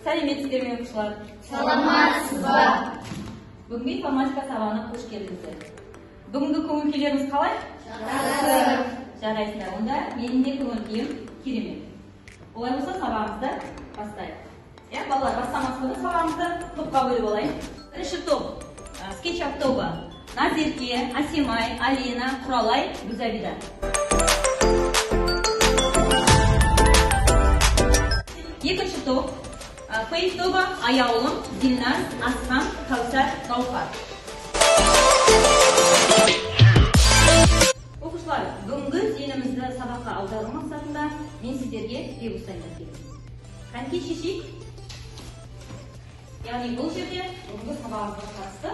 Сәлеметсіздер ме оқушылар? Саламатсыз ба? Бүгінгі информатика сабағына қош келдіңіздер. Бүгінгі көңіл күйлеріңіз қалай? Жақсы. Жарайсыздар. Онда менің де көңіл күйім керемет. Олай болса сабағымызды бастайық. Балалар, бастамас бұрын сабағымызды топқа бөліп алайық. Бірінші топ скетч тобы. Назерке, Асимай, Алина, Құралай, Гүзалида. Екінші топ Фейс тобы Аяулым, Дилназ, Асхан, Каусар, Гаухар. Оқушылар, бүгінгі зейінімізді сабаққа аудару мақсатында мен сіздерге ребустайын келемін. Коньки шешейік. Яғни бұл жерде бүгінгі сабағымызға қатысты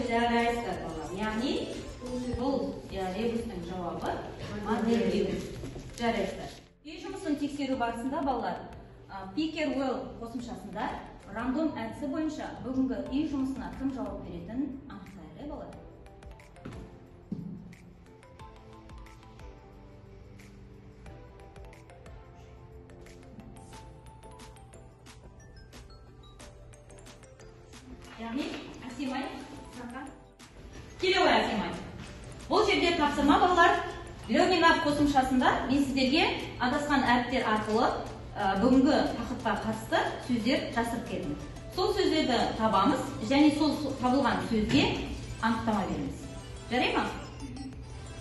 жарайсыздар балалар. Яғни бұл ребустың жауабы модельдеу. Жарайсыздар. Үй жұмысын тексеру барысында балалар Picker Well қосымшасында рандом әдісі бойынша бүгінгі үй жұмысына кім жауап беретінін анықтайды балалар. Яғни, Асимай, келе ой Асимай. Бұл жерде тапсырма балалар, Learning App қосымшасында мен сіздерге адасқан әріптер арқылы бүгінгі тақырыпқа қатысты сөздер жасырып келдім. Сол сөздерді табамыз, және сол табылған сөзге анықтама береміз. Жарай ма?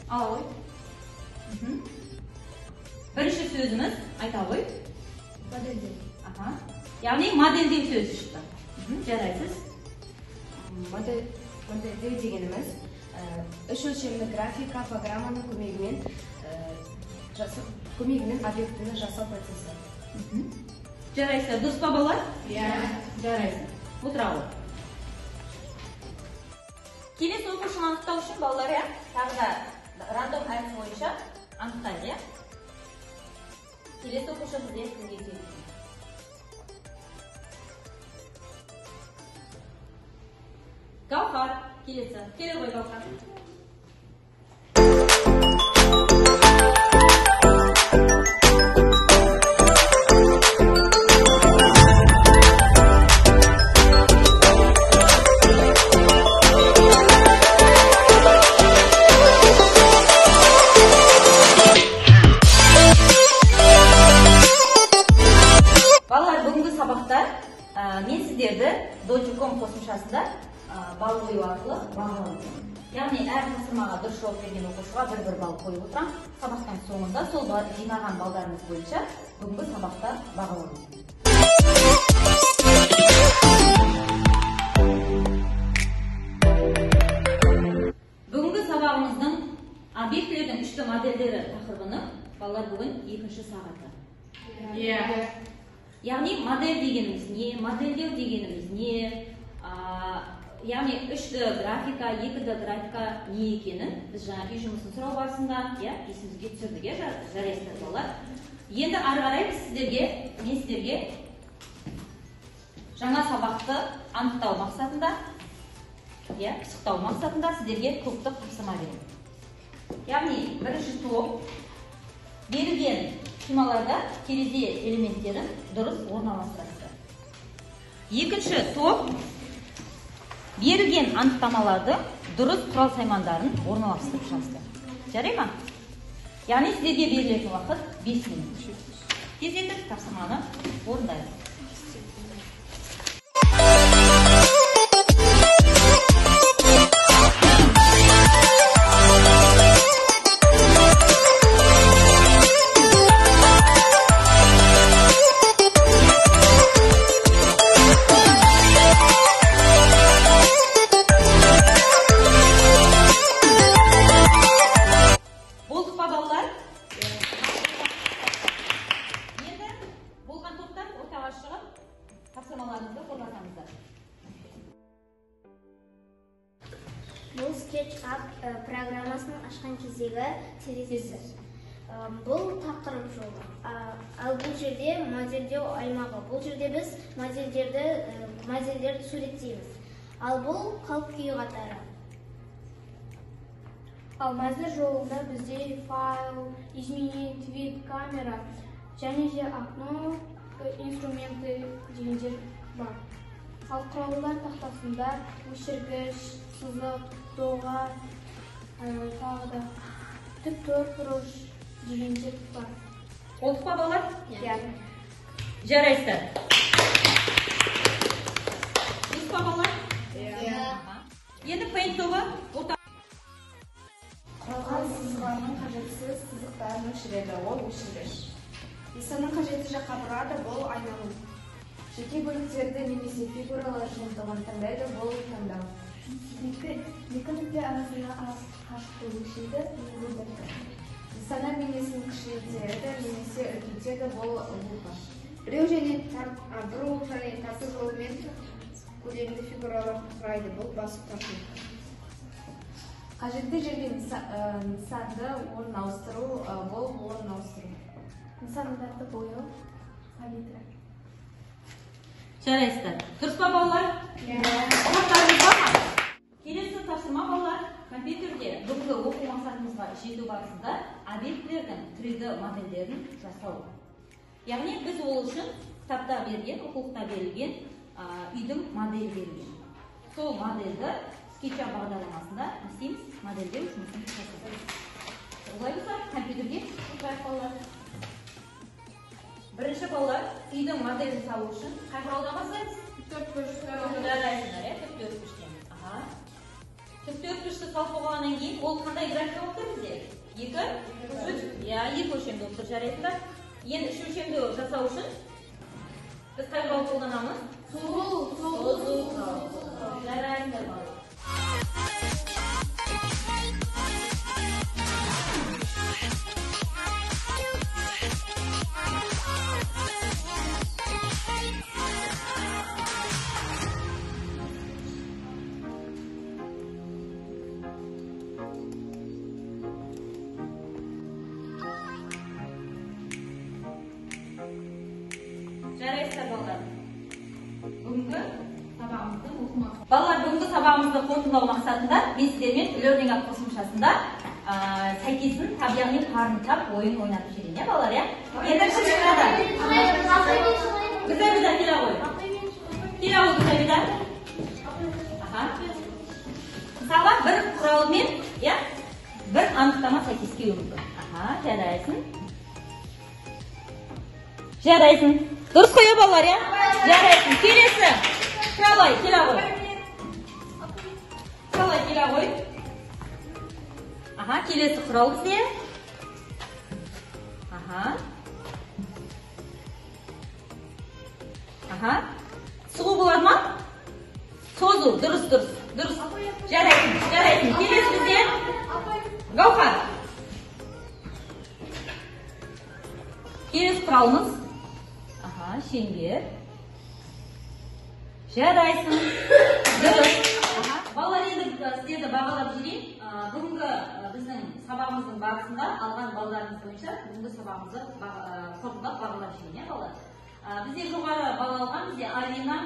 Ал ой. Бірінші сөзіміз айта ғой. Модельдеу. Яғни модельдеу сөзі шықты. Жарайсыз. Модельдеу дегеніміз үш өлшемді графика программаның көмегімен объектіні жасау процесі. Жарайсыз. Дұрыс па балалар? Иә. Жарайсыз. Отыра ғой. Келесі оқушыны анықтау үшін балалар тағы да рандом әдісі бойынша анықтайды. Келесі оқушы бізде сізге келеді. Гаухар, келесі. Келе ғой Гаухар. Балалар, бүгінгі сабақта мен сіздерді Dodge.com қосымшасында бал қою арқылы бағалаймын. Яғни әр тапсырмаға дұрыс жауап берген оқушыға бір балл қойып отырам. Сабақтың соңында сол жинаған балдарымыз бойынша бүгінгі сабақта бағалаймыз. Бүгінгі сабағымыздың объектілердің үшті модельдері тақырыбының балалар бүгін екінші сағаты. Яғни модель дегеніміз не, модельдеу дегеніміз не, яғни үшті графика, екіді графика не екенін біз жаңа үй жұмысын сұрау барысында есімізге түсірдік, жарайсыздар балалар. Енді ары қарай мен сіздерге жаңа сабақты анықтау мақсатында, пысықтау мақсатында сіздерге топтық тапсырма беремін. Яғни бірінші топ берілген схемаларда терезе элементтерін дұрыс орналастырды. Екінші топ берілген анықтамаларды дұрыс құрал саймандарын орналастырып жазды. Жарай ма? Яғни сіздерге берілетін уақыт 5 минут. Тездетіп тапсырманы орындайық. Бұл SketchUp программасының ашқан кездегі терезесі. Бұл тақырып жолы. Ал бұл жерде модельдеу аймағы. Бұл жерде біз модельдерді суреттейміз. ал бұл қалып күйі қатары. Ал мәзір жолында бізде файл, изменить вид, камера және де окно инструменты дегендер бар. Ал құралдар тақтасында өшіргіш, сызық, доға, тағы да тіктөртбұрыш дегендер бар. Олдық па балалар? Иә. Жарайсыздар. Дұрыс па балалар? Енді пейнт тобы Құралған сызғылардың қажетсіз сызықтарын өшіреді, ол өшіргіш. Нысанның қажетті жаққа бұрады, бұл айналым. Жеке бөліктерді немесе фигуралар жиынтығын таңдайды, бұл таңдау. Екі нүкте арасында қашықтықты өлшейді, бұл бірлік. Нысана бейнесін кішірейтеді немесе үлкейтеді, бұл лупа. Біреу және тарту жолымен көлемді фигуралар құрайды, бұл басып тарту. Қажетті жерге нысанды орын ауыстыру, бұл орын ауыстыру. Нысандарды бояу, палитра. жарайсыздар. Дұрыс па балалар? Сұрақтарыңыз бар ма? Келесі тапсырма балалар, компьютерде бүгінгі оқу мақсатымызға жету барысында объектілердің 3D модельдерін жасау. Яғни біз ол үшін кітапта берген, оқулықта берілген үйдің моделі берілген. Сол модельді SketchUp бағдарламасында істейміз, модельдеу жұмысын жасаймыз. Олай болса, компьютерге отырайық балалар. Бірінші балалар үйдің моделін салу үшін қай құралдан бастаймыз? Тіктөртбұрыштан. Тіктөртбұрышты салып болғаннан кейін ол қандай графика болып тұр бізде? Екі өлшемді болып тұр, жарайсыздар. Енді үш өлшемді жасау үшін біз қай құрал қолданамыз? Созу. Жарайсыздар балалар. Жарайсыздар балалар. Бүгінгі сабағымызды қорытындылау мақсатында мен сіздермен Learning App қосымшасында сәйкесін тап, яғни қарны тап ойын ойнатып жүрейін, иә балалар, иә? Енді шыққанда. Гүзәбида келе ғой. Келе ғой Гүзәбида. Мысалға бір құралмен, иә? Бір анықтама сәйкес келуі мүмкін. Жарайсың. Дұрыс қой балалар, иә? Жарайсың. Келесі. Құралай, келе ғой. Құралай, келе ғой. Келесі құрал бізде. Сұғу болады ма? Созу, дұрыс. Жарайсың. Келесі бізде. Гаухар. Келесі құралымыз. Шеңбер. Жарайсың. Дұрыс. Балалар, енді сіздерді бағалап жүрейін. Бүгінгі біздің сабағымыздың барысында алған балдарымыз бойынша бүгінгі сабағымызды қорытындылап бағалап жүрейін, балалар. Бізде жоғары балл алған, бізде Алина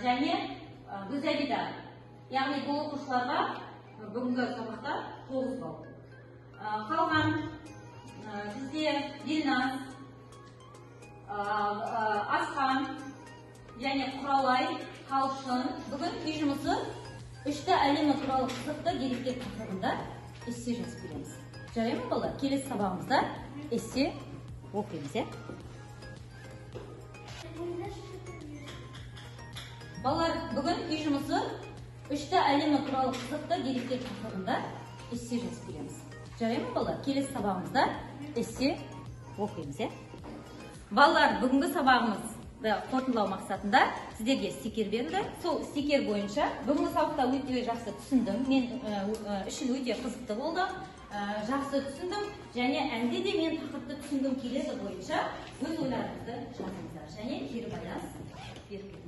және Гүзәбида. Яғни бұл оқушыларға бүгінгі сабақта 9 балл. Қалған бізде Дилназ, Асқан және Құралай, Қалшын. Бүгін үй жұмысы үшті әлемі туралы қызықты деректер тақырыбында эссе жазып береміз. Жарай ма балалар? Келесі сабағымызда эссе оқимыз, иә? Балалар, бүгін үй жұмысы үшті әлемі туралы қызықты деректер тақырыбында эссе жазып береміз. Жарай ма балалар? Келесі сабағымызда эссе оқимыз, иә? Балалар, бүгінгі сабағымызды қорытындылау мақсатында сіздерге стикер берілді. Сол стикер бойынша бүгінгі сабақта өте жақсы түсіндім. Мен үшін өте қызықты болды. Жақсы түсіндім және әлде де мен тақырыпты түсінгім келеді бойынша өз ойларыңызды жазыңыздар және кері байланыс беріңіздер.